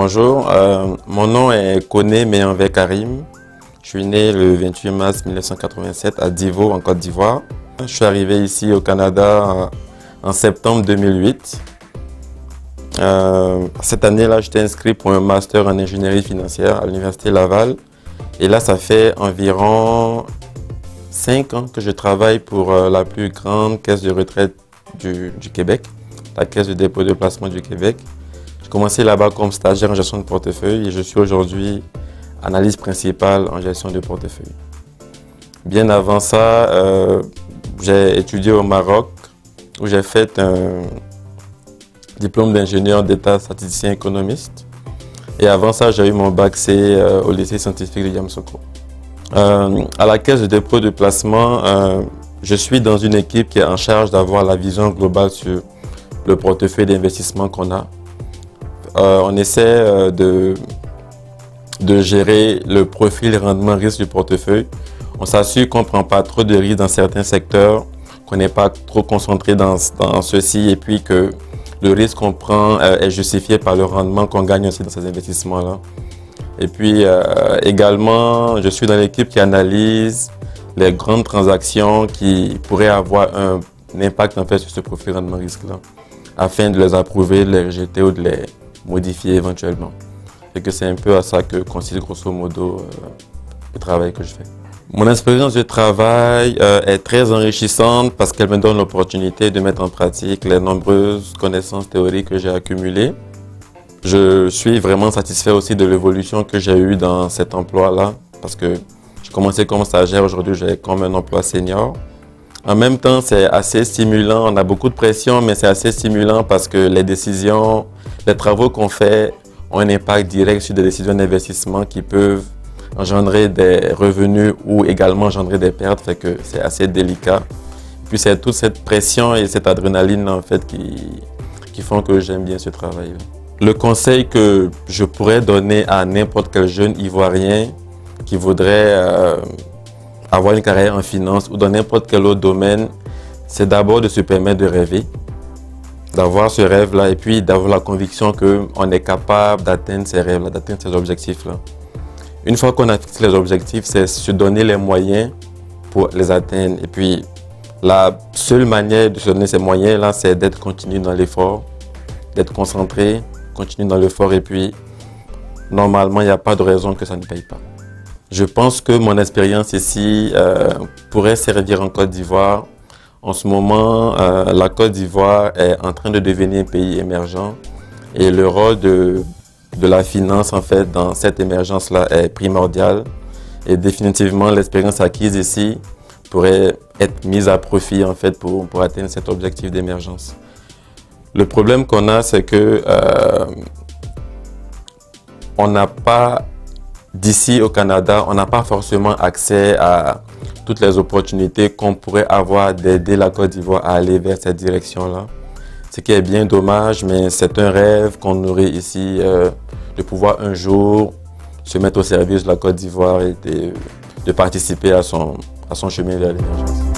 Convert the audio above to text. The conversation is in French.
Bonjour, mon nom est Koné Meyanvé Karim. Je suis né le 28 mars 1987 à Divo, en Côte d'Ivoire. Je suis arrivé ici au Canada en septembre 2008. Cette année-là, j'étais inscrit pour un master en ingénierie financière à l'Université Laval. Et là, ça fait environ 5 ans que je travaille pour la plus grande caisse de retraite du Québec, la Caisse de dépôt et de placement du Québec. J'ai commencé là-bas comme stagiaire en gestion de portefeuille et je suis aujourd'hui analyste principale en gestion de portefeuille. Bien avant ça, j'ai étudié au Maroc où j'ai fait un diplôme d'ingénieur d'État statisticien économiste. Et avant ça, j'ai eu mon bac C au lycée scientifique de Yamoussoukro. À la caisse de dépôt et de placement, je suis dans une équipe qui est en charge d'avoir la vision globale sur le portefeuille d'investissement qu'on a. On essaie de gérer le profil rendement-risque du portefeuille. On s'assure qu'on ne prend pas trop de risques dans certains secteurs, qu'on n'est pas trop concentré dans ceux-ci et puis que le risque qu'on prend est justifié par le rendement qu'on gagne aussi dans ces investissements-là. Et puis également, je suis dans l'équipe qui analyse les grandes transactions qui pourraient avoir un impact en fait sur ce profil rendement-risque-là, afin de les approuver, de les rejeter ou de les modifier éventuellement. Et que c'est un peu à ça que consiste grosso modo le travail que je fais. Mon expérience de travail est très enrichissante parce qu'elle me donne l'opportunité de mettre en pratique les nombreuses connaissances théoriques que j'ai accumulées. Je suis vraiment satisfait aussi de l'évolution que j'ai eue dans cet emploi-là parce que j'ai commencé comme stagiaire, aujourd'hui j'ai comme un emploi senior. En même temps, c'est assez stimulant, on a beaucoup de pression, mais c'est assez stimulant parce que les travaux qu'on fait ont un impact direct sur des décisions d'investissement qui peuvent engendrer des revenus ou également engendrer des pertes, fait que c'est assez délicat. Puis c'est toute cette pression et cette adrénaline en fait qui font que j'aime bien ce travail. Le conseil que je pourrais donner à n'importe quel jeune Ivoirien qui voudrait avoir une carrière en finance ou dans n'importe quel autre domaine, c'est d'abord de se permettre de rêver, d'avoir ce rêve-là et puis d'avoir la conviction qu'on est capable d'atteindre ces rêves-là, d'atteindre ces objectifs-là. Une fois qu'on a fixé les objectifs, c'est se donner les moyens pour les atteindre. Et puis, la seule manière de se donner ces moyens-là, c'est d'être continu dans l'effort, d'être concentré, continue dans l'effort et puis, normalement, il n'y a pas de raison que ça ne paye pas. Je pense que mon expérience ici pourrait servir en Côte d'Ivoire. En ce moment, la Côte d'Ivoire est en train de devenir un pays émergent et le rôle de la finance en fait dans cette émergence-là est primordial et définitivement l'expérience acquise ici pourrait être mise à profit en fait pour atteindre cet objectif d'émergence. Le problème qu'on a, c'est que on n'a pas d'ici au Canada, on n'a pas forcément accès à toutes les opportunités qu'on pourrait avoir d'aider la Côte d'Ivoire à aller vers cette direction-là. Ce qui est bien dommage, mais c'est un rêve qu'on aurait ici de pouvoir un jour se mettre au service de la Côte d'Ivoire et de participer à son chemin vers l'émergence.